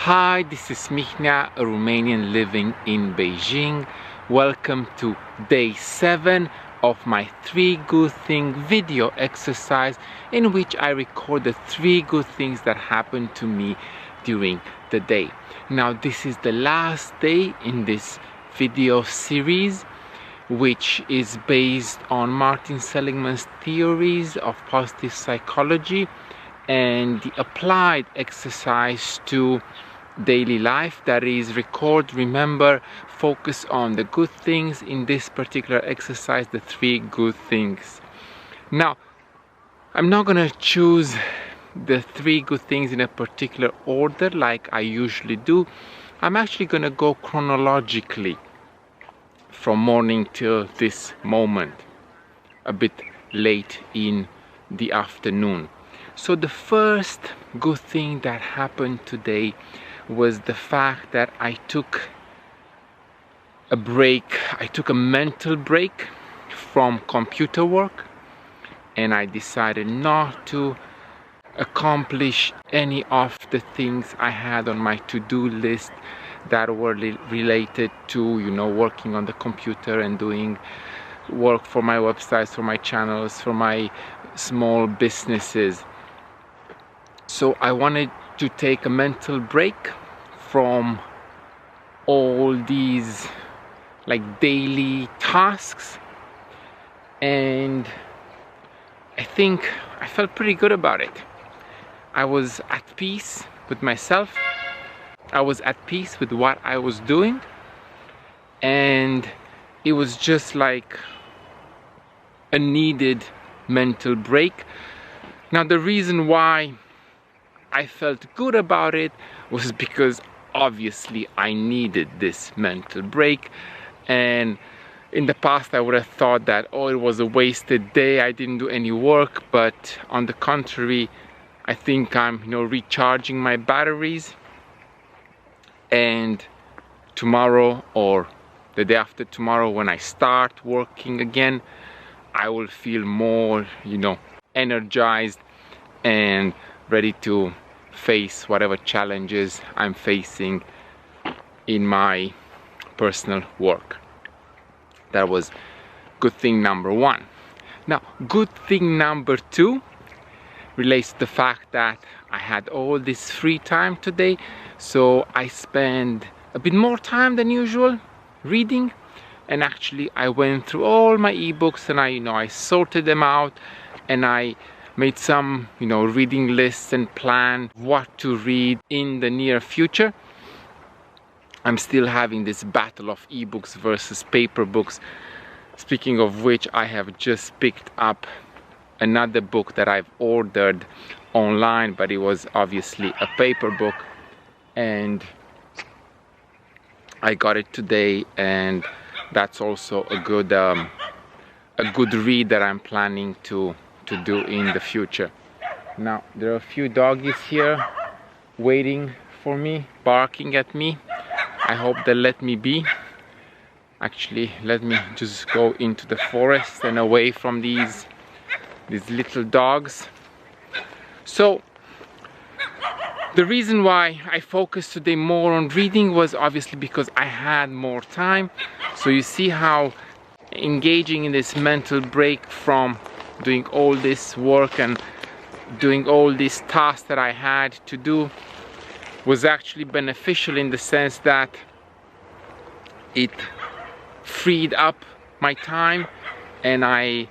Hi, this is Mihna, a Romanian living in Beijing. Welcome to day 7 of my 3 good thing video exercise, in which I record the 3 good things that happened to me during the day. Now this is the last day in this video series, which is based on Martin Seligman's theories of positive psychology and the applied exercise to daily life, that is record, remember, focus on the good things. In this particular exercise, the 3 good things. Now I'm not gonna choose the 3 good things in a particular order like I usually do. I'm actually gonna go chronologically from morning till this moment, a bit late in the afternoon. So the first good thing that happened today was the fact that I took a break. I took a mental break from computer work, and I decided not to accomplish any of the things I had on my to-do list that were related to, working on the computer and doing work for my websites, for my channels, for my small businesses. So I wanted to take a mental break from all these daily tasks, and I think I felt pretty good about it. I was at peace with myself. I was at peace with what I was doing, and it was just like a needed mental break. Now the reason why I felt good about it was because obviously I needed this mental break, and in the past I would have thought that, oh, it was a wasted day, I didn't do any work. But on the contrary, I think I'm recharging my batteries, and tomorrow or the day after tomorrow, when I start working again, I will feel more energized and ready to face whatever challenges I'm facing in my personal work. That was good thing number 1. Now good thing number 2 relates to the fact that I had all this free time today, so I spent a bit more time than usual reading. And actually I went through all my ebooks, and I sorted them out, and I made some reading lists and planned what to read in the near future. I'm still having this battle of ebooks versus paper books. Speaking of which, I have just picked up another book that I've ordered online, but it was obviously a paper book, and I got it today, and that's also a good read that I'm planning to do in the future. Now there are a few doggies here waiting for me, barking at me. I hope they'll let me be. Actually, let me just go into the forest and away from these little dogs. So the reason why I focused today more on reading was obviously because I had more time. So you see how engaging in this mental break from doing all this work and doing all these tasks that I had to do was actually beneficial, in the sense that it freed up my time, and I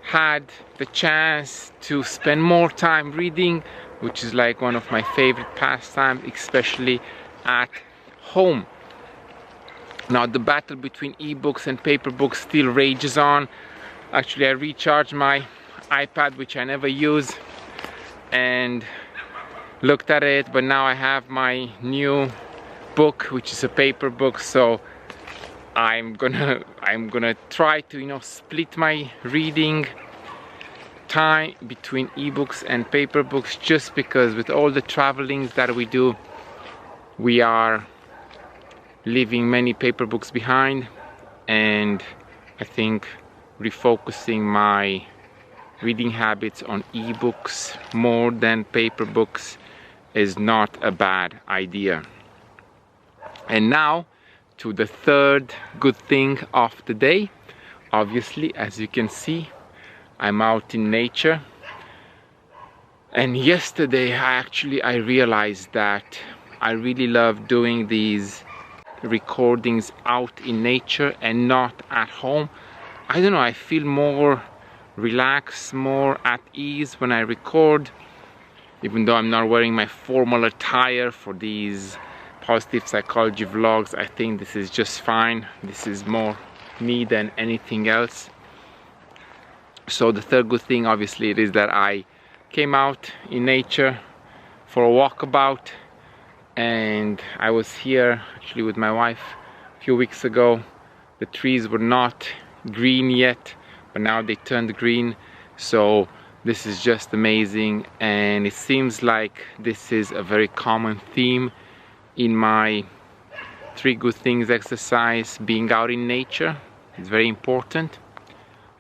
had the chance to spend more time reading, which is like one of my favorite pastimes, especially at home. Now the battle between ebooks and paper books still rages on. Actually, I recharged my iPad, which I never use, and looked at it, but now I have my new book, which is a paper book. So I'm gonna try to split my reading time between ebooks and paper books, just because with all the travelings that we do, we are leaving many paper books behind, and I think refocusing my reading habits on ebooks more than paper books is not a bad idea. And now to the third good thing of the day. Obviously, as you can see, I'm out in nature. And yesterday I realized that I really love doing these recordings out in nature and not at home. I don't know, I feel more relaxed, more at ease when I record, even though I'm not wearing my formal attire for these positive psychology vlogs. I think this is just fine. This is more me than anything else. So the third good thing, obviously, it is that I came out in nature for a walkabout, and I was here actually with my wife a few weeks ago. The trees were not green yet, but now they turned green, so this is just amazing. And it seems like this is a very common theme in my 3 good things exercise. Being out in nature is very important.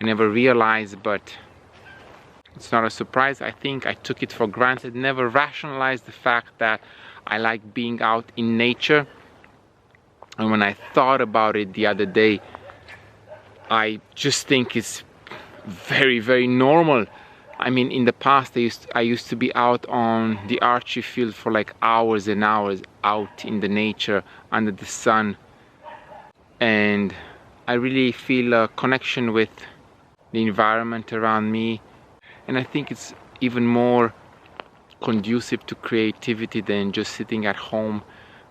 I never realized, but it's not a surprise. I think I took it for granted, never rationalized the fact that I like being out in nature. And when I thought about it the other day, I just think it's very, very normal. I mean, in the past I used to be out on the archery field for like hours and hours out in the nature under the sun, and I really feel a connection with the environment around me. And I think it's even more conducive to creativity than just sitting at home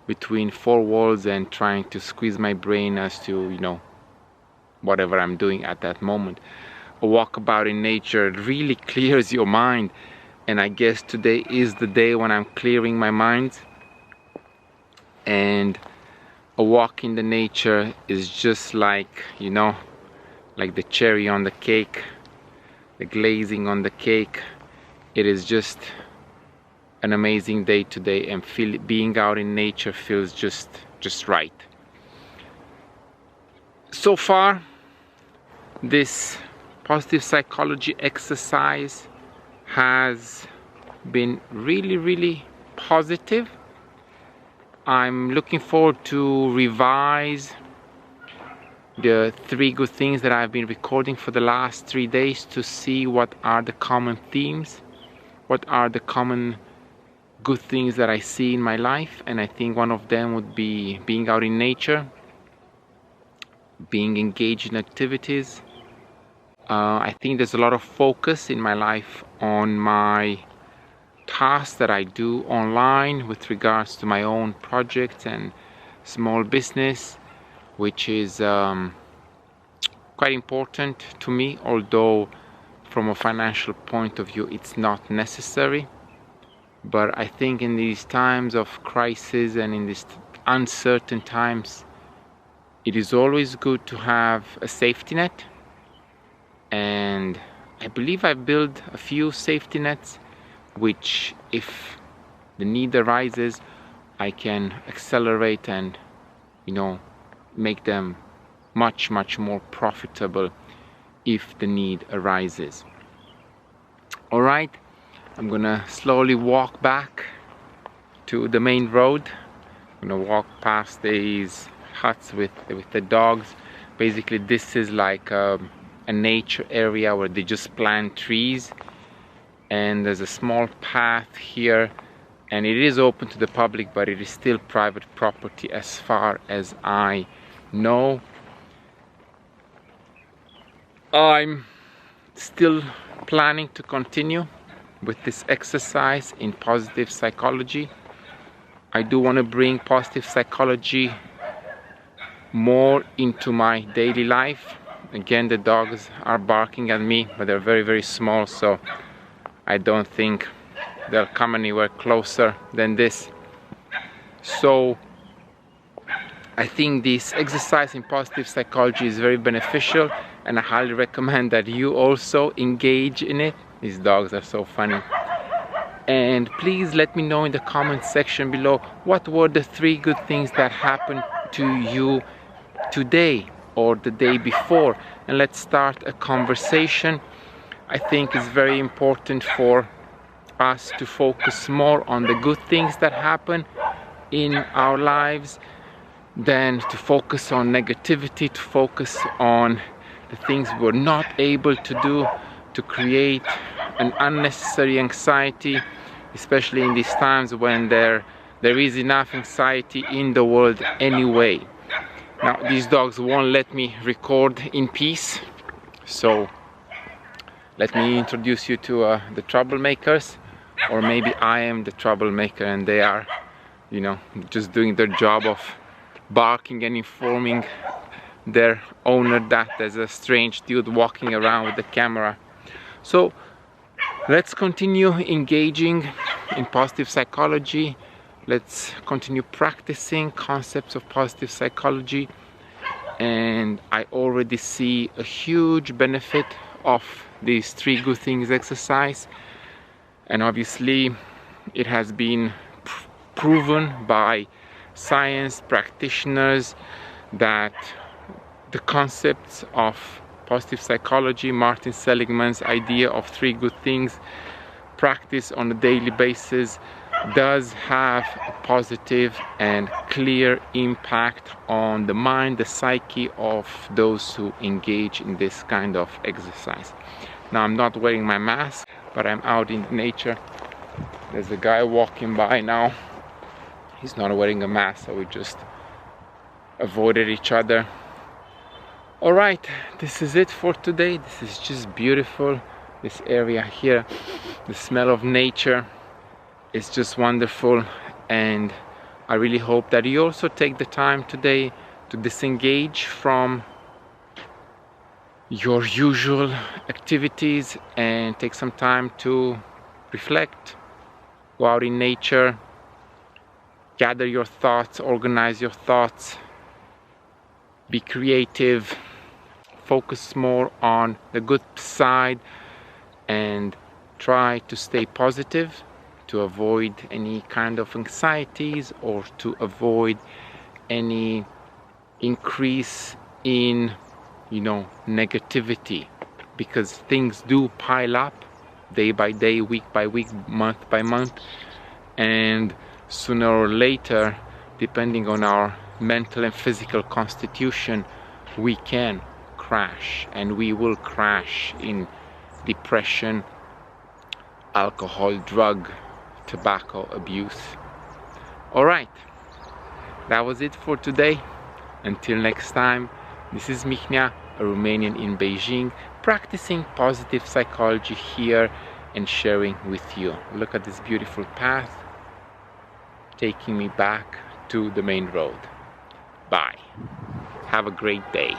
between 4 walls and trying to squeeze my brain as to, you know, whatever I'm doing at that moment. A walkabout in nature really clears your mind, and I guess today is the day when I'm clearing my mind. And a walk in the nature is just like, you know, like the cherry on the cake, the glazing on the cake. It is just an amazing day today, and being out in nature feels just right. So far, this positive psychology exercise has been really positive. I'm looking forward to revise the 3 good things that I've been recording for the last 3 days to see what are the common themes, what are the common good things that I see in my life. And I think one of them would be being out in nature, being engaged in activities. I think there's a lot of focus in my life on my tasks that I do online with regards to my own projects and small business, which is quite important to me, although from a financial point of view it's not necessary. But I think in these times of crisis and in these uncertain times, it is always good to have a safety net. And I believe I built a few safety nets, which if the need arises, I can accelerate and, you know, make them much more profitable if the need arises. All right, I'm gonna slowly walk back to the main road. I'm gonna walk past these huts with the dogs. Basically, this is like a nature area where they just plant trees, and there's a small path here, and it is open to the public, but it is still private property as far as I know. I'm still planning to continue with this exercise in positive psychology. I do want to bring positive psychology more into my daily life. Again, the dogs are barking at me, but they're very small, so I don't think they'll come anywhere closer than this. So I think this exercise in positive psychology is very beneficial, and I highly recommend that you also engage in it. These dogs are so funny. And please let me know in the comment section below, what were the 3 good things that happened to you today or the day before, and let's start a conversation. I think it's very important for us to focus more on the good things that happen in our lives than to focus on negativity, to focus on the things we're not able to do, to create an unnecessary anxiety, especially in these times when there is enough anxiety in the world anyway. Now these dogs won't let me record in peace, so let me introduce you to the troublemakers, or maybe I am the troublemaker and they are, you know, just doing their job of barking and informing their owner that there's a strange dude walking around with the camera. So let's continue engaging in positive psychology. Let's continue practicing concepts of positive psychology, and I already see a huge benefit of these 3 good things exercise, and obviously it has been proven by science practitioners that the concepts of positive psychology, Martin Seligman's idea of 3 good things practice on a daily basis, does have a positive and clear impact on the mind, the psyche of those who engage in this kind of exercise. Now I'm not wearing my mask, but I'm out in nature. There's a guy walking by now. He's not wearing a mask, so we just avoided each other. Alright, this is it for today. This is just beautiful. This area here, the smell of nature is just wonderful, and I really hope that you also take the time today to disengage from your usual activities and take some time to reflect, go out in nature, gather your thoughts, organize your thoughts, be creative, focus more on the good side, and try to stay positive, to avoid any kind of anxieties or to avoid any increase in, you know, negativity, because things do pile up day by day, week by week, month by month, and sooner or later, depending on our mental and physical constitution, we can crash, and we will crash in depression, alcohol, drug, tobacco abuse. Alright, that was it for today. Until next time, this is Mihnea, a Romanian in Beijing, practicing positive psychology here and sharing with you. Look at this beautiful path taking me back to the main road. Bye. Have a great day.